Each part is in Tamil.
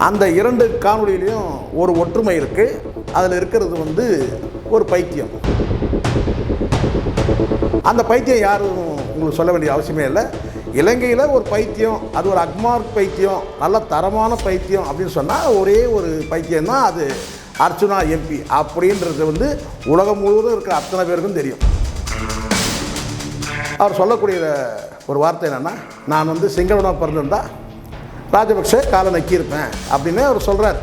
அந்த இரண்டு காணொளியிலையும் ஒரு ஒற்றுமை இருக்குது. அதில் இருக்கிறது வந்து ஒரு பைத்தியம். அந்த பைத்தியம் யாரும் உங்களுக்கு சொல்ல வேண்டிய அவசியமே இல்லை. இலங்கையில் ஒரு பைத்தியம், அது ஒரு அக்மார்க் பைத்தியம், நல்ல தரமான பைத்தியம் அப்படின்னு சொன்னால் ஒரே ஒரு பைத்தியம் தான், அது அர்ச்சுனா எம்பி அப்படின்றது வந்து உலகம் முழுவதும் இருக்கிற அத்தனை பேருக்கும் தெரியும். அவர் சொல்லக்கூடிய ஒரு வார்த்தை என்னென்னா, நான் வந்து சிங்களவனாக பிறந்திருந்தா ராஜபக்ஷ காலை நக்கியிருப்பேன் அப்படின்னு அவர் சொல்கிறார்.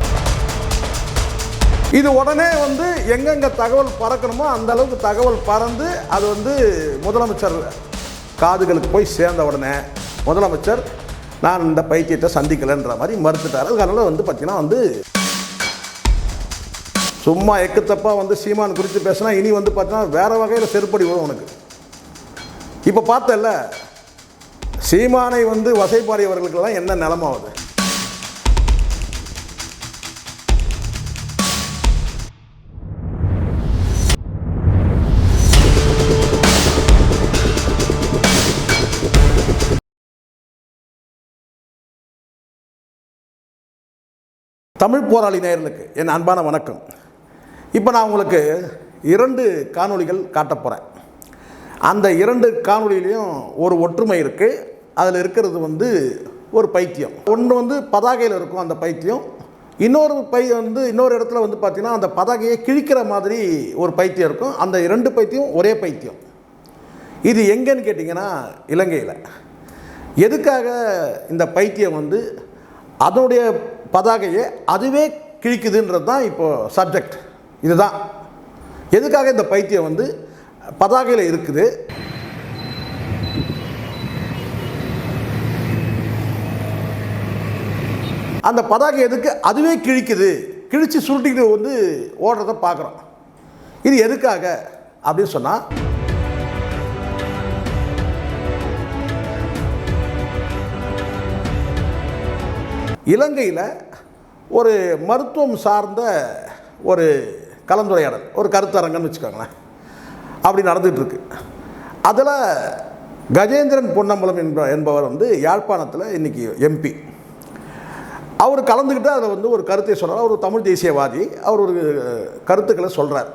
இது உடனே வந்து எங்கெங்கே தகவல் பறக்கணுமோ அந்த அளவுக்கு தகவல் பறந்து அது வந்து முதலமைச்சர் காதுகளுக்கு போய் சேர்ந்த உடனே முதலமைச்சர் நான் இந்த பைத்தியத்தை சந்திக்கலைன்ற மாதிரி மறுத்துட்டார். அதனால வந்து பார்த்திங்கன்னா வந்து சும்மா எக்குத்தப்பாக வந்து சீமான் குறித்து பேசினா இனி வந்து பார்த்தீங்கன்னா வேறு வகையில் செருப்படி வரும் உனக்கு. இப்போ பார்த்தல சீமானை வந்து வசைப்பாடியவர்களுக்கெல்லாம் என்ன நிலமாகுது. தமிழ் போராளி நேயர்களுக்கு என் அன்பான வணக்கம். இப்போ நான் உங்களுக்கு 2 காணொளிகள் காட்ட போகிறேன். அந்த 2 காணொளியிலையும் ஒரு ஒற்றுமை இருக்குது. அதில் இருக்கிறது வந்து ஒரு பைத்தியம். ஒன்று வந்து பதாகையில் இருக்கும் அந்த பைத்தியம், இன்னொரு இன்னொரு இடத்துல வந்து பார்த்திங்கன்னா அந்த பதாகையை கிழிக்கிற மாதிரி ஒரு பைத்தியம் இருக்கும். அந்த 2 பைத்தியம் ஒரே பைத்தியம். இது எங்கேன்னு கேட்டிங்கன்னா இலங்கையில். எதுக்காக இந்த பைத்தியம் வந்து அதனுடைய பதாகையை அதுவே கிழிக்குதுன்றது தான் இப்போது சப்ஜெக்ட். இதுதான் எதுக்காக இந்த பைத்தியம் வந்து பதாகையில் இருக்குது. அந்த பதாகை எதுக்கு அதுவே கிழிக்குது, கிழித்து சுருட்டிக்கிட்டு வந்து ஓடுறத பார்க்குறோம். இது எதுக்காக அப்படின்னு சொன்னால், இலங்கையில் ஒரு மருத்துவம் சார்ந்த ஒரு கலந்துரையாடல், ஒரு கருத்தரங்கன்னு வச்சுக்கோங்களேன், அப்படி நடந்துகிட்ருக்கு. அதில் கஜேந்திரன் பொன்னம்பலம் என்பவர் வந்து யாழ்ப்பாணத்தில் இன்றைக்கி எம்பி. அவர் கலந்துக்கிட்டு அதில் வந்து ஒரு கருத்தை சொல்கிறார். அவர் தமிழ் தேசியவாதி. அவர் ஒரு கருத்துக்களை சொல்கிறார்.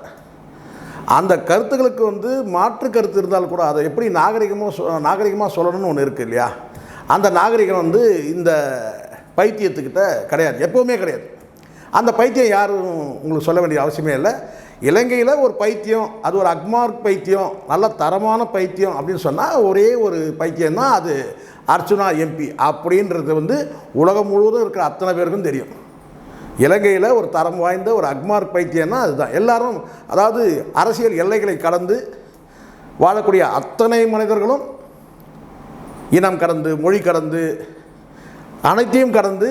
அந்த கருத்துக்களுக்கு வந்து மாற்று கருத்து இருந்தாலும் கூட அதை எப்படி நாகரிகமாக சொல்லணும்னு ஒன்று இருக்குது இல்லையா. அந்த நாகரிகம் வந்து இந்த பைத்தியத்துக்கிட்ட கிடையாது, எப்போவுமே கிடையாது. அந்த பைத்தியம் யாரும் உங்களுக்கு சொல்ல வேண்டிய அவசியமே இல்லை. இலங்கையில் ஒரு பைத்தியம், அது ஒரு அக்மார்க் பைத்தியம், நல்ல தரமான பைத்தியம் அப்படின்னு சொன்னால் ஒரே ஒரு பைத்தியம் தான், அது அர்ச்சுனா எம்பி அப்படின்றது வந்து உலகம் முழுவதும் இருக்கிற அத்தனை பேருக்கும் தெரியும். இலங்கையில் ஒரு தரம் வாய்ந்த ஒரு அக்மார்க் பைத்தியம்னா அதுதான். எல்லாரும், அதாவது அரசியல் எல்லைகளை கடந்து வாழக்கூடிய அத்தனை மனிதர்களும் இனம் கடந்து, மொழி கடந்து, அனைத்தையும் கடந்து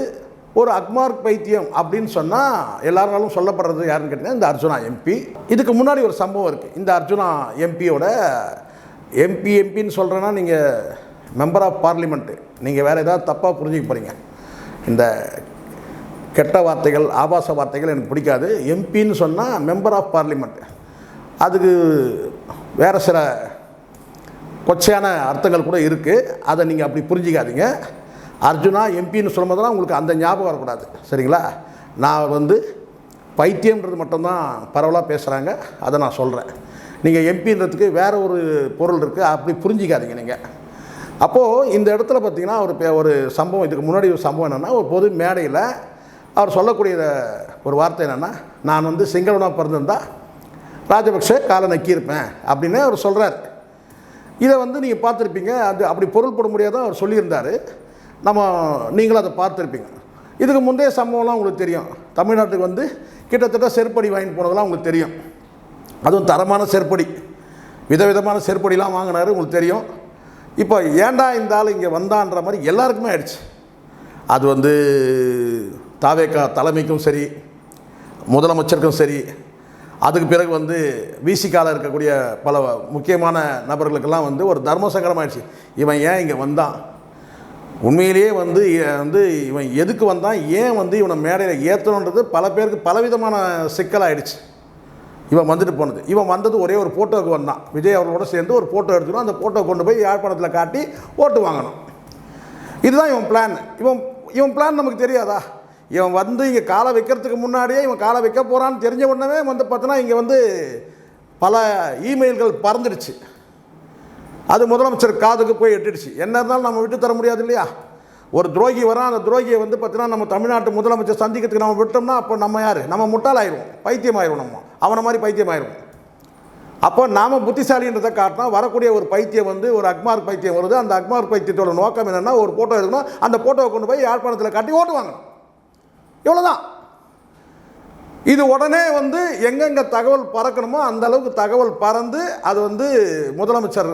ஒரு அக்மார்க் பைத்தியம் அப்படின்னு சொன்னால் எல்லாராலும் சொல்லப்படுறது யாருன்னு கேட்டிங்கன்னா இந்த அர்ச்சுனா எம்பி. இதுக்கு முன்னாடி ஒரு சம்பவம் இருக்குது. இந்த அர்ச்சுனா எம்பியோட எம்பின்னு சொல்கிறேன்னா நீங்கள் மெம்பர் ஆஃப் பார்லிமெண்ட்டு, நீங்கள் வேறு ஏதாவது தப்பாக புரிஞ்சுக்க போகிறீங்க. இந்த கெட்ட வார்த்தைகள், ஆபாச வார்த்தைகள் எனக்கு பிடிக்காது. எம்பின்னு சொன்னால் மெம்பர் ஆஃப் பார்லிமெண்ட், அதுக்கு வேறு சில கொச்சையான அர்த்தங்கள் கூட இருக்குது. அதை நீங்கள் அப்படி புரிஞ்சிக்காதீங்க. அர்ஜுனா எம்பின்னு சொல்லும்போது தான் உங்களுக்கு அந்த ஞாபகம் வரக்கூடாது, சரிங்களா? நான் வந்து பைத்தியம்ன்றது மட்டும்தான் பரவலாக பேசுகிறாங்க, அதை நான் சொல்கிறேன். நீங்கள் எம்பின்றதுக்கு வேறு ஒரு பொருள் இருக்குது, அப்படி புரிஞ்சிக்காதீங்க நீங்கள். அப்போது இந்த இடத்துல பார்த்திங்கன்னா ஒரு சம்பவம், இதுக்கு முன்னாடி ஒரு சம்பவம் என்னென்னா, ஒரு பொது மேடையில் அவர் சொல்லக்கூடிய ஒரு வார்த்தை என்னென்னா, நான் வந்து சிங்களவனாக பிறந்திருந்தா ராஜபக்ஷ காலை நக்கியிருப்பேன் அப்படின்னு அவர் சொல்கிறார். இதை வந்து நீங்கள் பார்த்துருப்பீங்க. அது அப்படி பொருள் போட முடியாதான் அவர் சொல்லியிருந்தார். நீங்களும் அதை பார்த்துருப்பீங்க. இதுக்கு முந்தைய சம்பவம்லாம் உங்களுக்கு தெரியும். தமிழ்நாட்டுக்கு வந்து கிட்டத்தட்ட செருப்படி வாங்கிட்டு போனதெல்லாம் உங்களுக்கு தெரியும். அதுவும் தரமான செருப்படி, விதவிதமான செருப்படிலாம் வாங்கினார், உங்களுக்கு தெரியும். இப்போ ஏண்டா இந்த ஆள் இங்கே வந்தான்ற மாதிரி எல்லாருக்குமே ஆயிடுச்சு. அது வந்து தாவேகா தலைமைக்கும் சரி, முதலமைச்சருக்கும் சரி, அதுக்கு பிறகு வந்து விசிகாவில் இருக்கக்கூடிய பல முக்கியமான நபர்களுக்கெல்லாம் வந்து ஒரு தர்ம சங்கடம் ஆயிடுச்சு. இவன் ஏன் இங்கே வந்தான், உண்மையிலேயே வந்து இவன் எதுக்கு வந்தான், ஏன் வந்து இவனை மேடையில் ஏற்றணுன்றது பல பேருக்கு பலவிதமான சிக்கலாகிடுச்சு. இவன் வந்துட்டு போனது, இவன் வந்தது ஒரே ஒரு ஃபோட்டோவுக்கு வந்தான். விஜய் அவர்களோட சேர்ந்து ஒரு ஃபோட்டோ எடுத்துக்கணும், அந்த ஃபோட்டோ கொண்டு போய் யாழ்ப்பாணத்தில் காட்டி ஓட்டு வாங்கணும். இதுதான் இவன் பிளான். இவன் பிளான் நமக்கு தெரியாதா? இவன் வந்து இங்கே காலை வைக்கிறதுக்கு முன்னாடியே இவன் காலை வைக்க போகிறான்னு தெரிஞ்ச உடனே வந்து பார்த்தோன்னா இங்கே வந்து பல இமெயில்கள் பறந்துடுச்சு. அது முதலமைச்சர் காதுக்கு போய் எட்டுடுச்சு. என்ன இருந்தாலும் நம்ம விட்டு தர முடியாது இல்லையா? ஒரு துரோகி வரான், அந்த துரோகியை வந்து பார்த்தீங்கன்னா நம்ம தமிழ்நாட்டு முதலமைச்சர் சந்திக்கிறதுக்கு நம்ம விட்டோம்னா அப்போ நம்ம யார்? நம்ம முட்டாளாயிருவோம், பைத்தியம் ஆயிடுவோம், நம்ம அவனை மாதிரி பைத்தியம் ஆயிடுவோம். அப்போ நாம் புத்திசாலின்றதை காட்டினா வரக்கூடிய ஒரு பைத்தியம் வந்து ஒரு அக்மார்க் பைத்தியம் வருது. அந்த அக்மார்க் பைத்தியத்தோட நோக்கம் என்னென்னா ஒரு ஃபோட்டோ எடுக்கணும், அந்த ஃபோட்டோவை கொண்டு போய் யாழ்ப்பாணத்தில் காட்டி ஓட்டு வாங்கணும். இவ்வளோதான். இது உடனே வந்து எங்கெங்கே தகவல் பறக்கணுமோ அந்த அளவுக்கு தகவல் பறந்து அது வந்து முதலமைச்சர்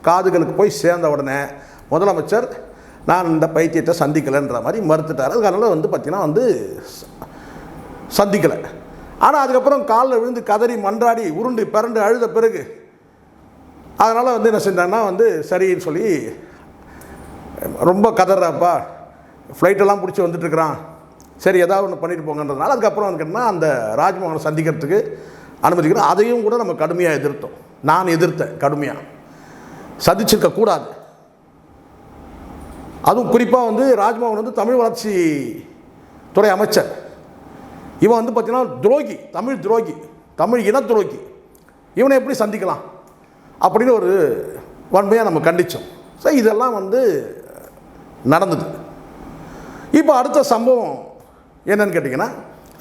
காதுகளுக்கு போய் சேர்ந்த உடனே முதலமைச்சர் நான் இந்த பைத்தியத்தை சந்திக்கலைன்ற மாதிரி மறுத்துட்டார். அதனால வந்து பார்த்திங்கன்னா வந்து சந்திக்கலை. ஆனால் அதுக்கப்புறம் காலில் விழுந்து கதறி மன்றாடி உருண்டு பிறண்டு அழுத பிறகு அதனால் வந்து என்ன செஞ்சாங்கன்னா வந்து சரின்னு சொல்லி ரொம்ப கதறாப்பா, ஃப்ளைட்டெல்லாம் பிடிச்சி வந்துட்டுருக்குறான், சரி ஏதாவது ஒன்று பண்ணிட்டு போங்கன்றதுனால அதுக்கப்புறம் வந்துக்கிட்டோம்னா அந்த ராஜ்மோகனை சந்திக்கிறதுக்கு அனுமதிக்கிறோம். அதையும் கூட நம்ம கடுமையாக எதிர்த்தோம். நான் எதிர்த்தேன் கடுமையாக. சந்திச்சிருக்க கூடாது. அதுவும் குறிப்பாக வந்து ராஜ்மோகன் வந்து தமிழ் வளர்ச்சி துறை அமைச்சர். இவன் வந்து பார்த்திங்கன்னா துரோகி, தமிழ் துரோகி, தமிழ் இன துரோகி. இவனை எப்படி சந்திக்கலாம் அப்படின்னு ஒரு வன்மையாக நம்ம கண்டித்தோம். ஸோ இதெல்லாம் வந்து நடந்தது. இப்போ அடுத்த சம்பவம் என்னன்னு கேட்டிங்கன்னா,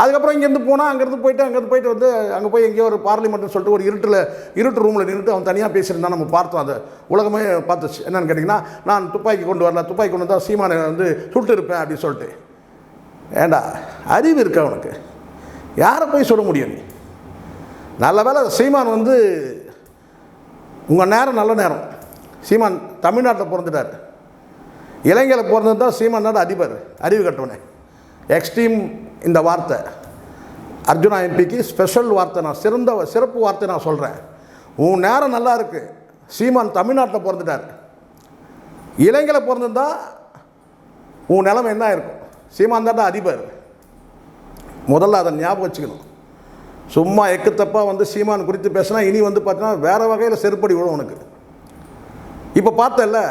அதுக்கப்புறம் இங்கேருந்து போனால் அங்கேருந்து போயிட்டு வந்து அங்கே போய் எங்கேயோ ஒரு பார்லிமெண்ட்னு சொல்லிட்டு ஒரு இருட்டு ரூமில் நின்றுட்டு அவன் தனியாக பேசியிருந்தான். நம்ம பார்த்தோம், அதை உலகமே பார்த்துச்சு. என்னென்னு கேட்டிங்கன்னா, நான் துப்பாக்கி கொண்டு வரல, துப்பாக்கி கொண்டு வந்தால் சீமானை வந்து சுட்டு இருப்பேன் அப்படின்னு சொல்லிட்டு. ஏண்டா அறிவு இருக்கா உனக்கு? யாரை போய் சொல்ல முடியும் நீ? நல்ல வேலை சீமான் வந்து உங்கள் நேரம் நல்ல நேரம். சீமான் தமிழ்நாட்டில் பிறந்துட்டார். இலங்கையில் பிறந்தது தான் சீமான் நாடு அதிபர். அறிவு கட்டவனே எக்ஸ்ட்ரீம். இந்த வார்த்தை அர்ஜுனா எம்பிக்கு ஸ்பெஷல் வார்த்தை, நான் சிறப்பு வார்த்தை நான் சொல்கிறேன். உன் நேரம் நல்லா இருக்குது. சீமான் தமிழ்நாட்டில் பிறந்துட்டார். இலங்கையில் பிறந்திருந்தா உன் நிலைமை என்ன இருக்கும்? சீமான் தாண்டா அதிபர். முதல்ல அதை ஞாபகம் வச்சுக்கணும். சும்மா எக்குத்தப்பாக வந்து சீமான் குறித்து பேசினா இனி வந்து பார்த்தீங்கன்னா வேறு வகையில் செருப்படி விழும் உனக்கு. இப்போ பார்த்தல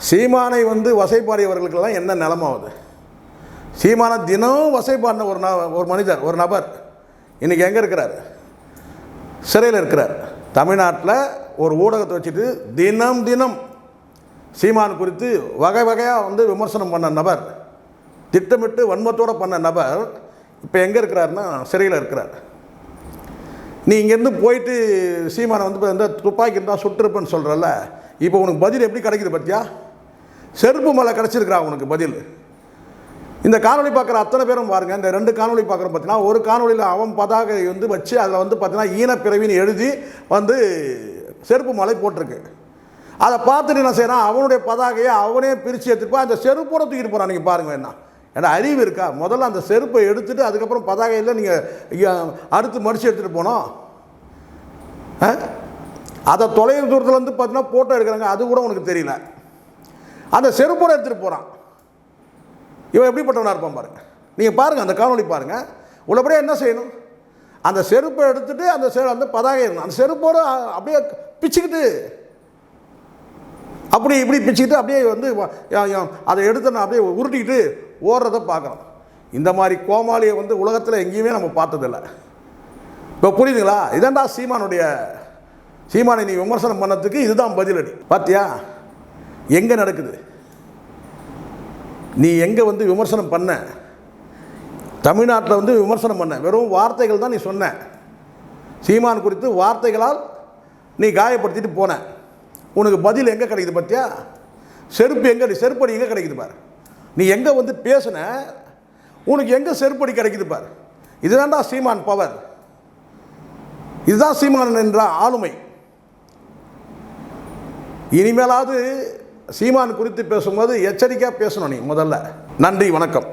சீமானை வந்து வசைப்பாடியவர்களுக்கெல்லாம் என்ன நிலமாகுது? சீமான தினம் வசைப்பாடின ஒரு மனிதர், ஒரு நபர் இன்றைக்கி எங்கே இருக்கிறார்? சிறையில் இருக்கிறார். தமிழ்நாட்டில் ஒரு ஊடகத்தை வச்சுட்டு தினம் சீமான் குறித்து வகை வகையாக வந்து விமர்சனம் பண்ண நபர், திட்டமிட்டு வன்மத்தோடு பண்ண நபர் இப்போ எங்கே இருக்கிறாருன்னா சிறையில் இருக்கிறார். நீ இங்கேருந்து போயிட்டு சீமானை வந்து இந்த துப்பாக்கி இருந்தால் சுட்டிருப்பேன்னு சொல்கிறல்ல, இப்போ உனக்கு பதில் எப்படி கிடைக்குது பார்த்தியா? செருப்பு மலை கிடச்சிருக்கிறா உனக்கு பதில். இந்த காணொலி பார்க்குற அத்தனை பேரும் பாருங்கள். இந்த 2 காணொலி பார்க்குறோம் பார்த்தீங்கன்னா, ஒரு காணொலியில் அவன் பதாகை வந்து வச்சு அதில் வந்து பார்த்தீங்கன்னா ஈனப்பிறவின்னு எழுதி வந்து செருப்பு மலை போட்டிருக்கு. அதை பார்த்துட்டு என்ன செய்கிறான்? அவனுடைய பதாகையை அவனே பிரித்து எடுத்துப்பா, அந்த செருப்போட தூக்கிட்டு போகிறான். நீங்கள் பாருங்கள் என்ன ஏன்னா அறிவு இருக்கா? முதல்ல அந்த செருப்பை எடுத்துகிட்டு அதுக்கப்புறம் பதாகையில் நீங்கள் அடுத்து மடித்து எடுத்துகிட்டு போனோம். அதை தொலைவு தூரத்தில் வந்து பார்த்தீங்கன்னா ஃபோட்டோ எடுக்கிறாங்க, அது கூட உனக்கு தெரியல. அந்த செருப்போடு எடுத்துகிட்டு போகிறான். இவன் எப்படிப்பட்டவனாக இருப்பான் பாருங்கள். நீங்கள் பாருங்கள், அந்த காணொலி பாருங்கள். உள்ளபடியே என்ன செய்யணும்? அந்த செருப்பை எடுத்துகிட்டு அந்த பதாகை இருக்கணும். அந்த செருப்போடு அப்படியே பிச்சுக்கிட்டு அப்படி இப்படி பிச்சுக்கிட்டு அப்படியே வந்து அதை எடுத்து நான் அப்படியே உருட்டிக்கிட்டு ஓடுறதை பார்க்குறோம். இந்த மாதிரி கோமாளியை வந்து உலகத்தில் எங்கேயுமே நம்ம பார்த்ததில்லை. இப்போ புரியுதுங்களா? இதாண்டா சீமானை நீ விமர்சனம் பண்ணதுக்கு இதுதான் பதிலடி. பார்த்தியா எங்கே நடக்குது? நீ எங்கே வந்து விமர்சனம் பண்ண? தமிழ்நாட்டில் வந்து விமர்சனம் பண்ண வெறும் வார்த்தைகள் தான் நீ சொன்ன. சீமான் குறித்து வார்த்தைகளால் நீ காயப்படுத்திட்டு போன. உனக்கு பதில் எங்கே கிடைக்குது பார்த்தியா? செருப்படி எங்கே கிடைக்குது பாரு. நீ எங்கே வந்து பேசுன, உனக்கு எங்கே செருப்படி கிடைக்குது பாரு. இதுதான்டா சீமான் பவர். இதுதான் சீமான் என்ற ஆளுமை. இனிமேலாவது சீமான் குறித்து பேசும்போது எச்சரிக்கையாக பேசணும் நீ முதல்ல. நன்றி, வணக்கம்.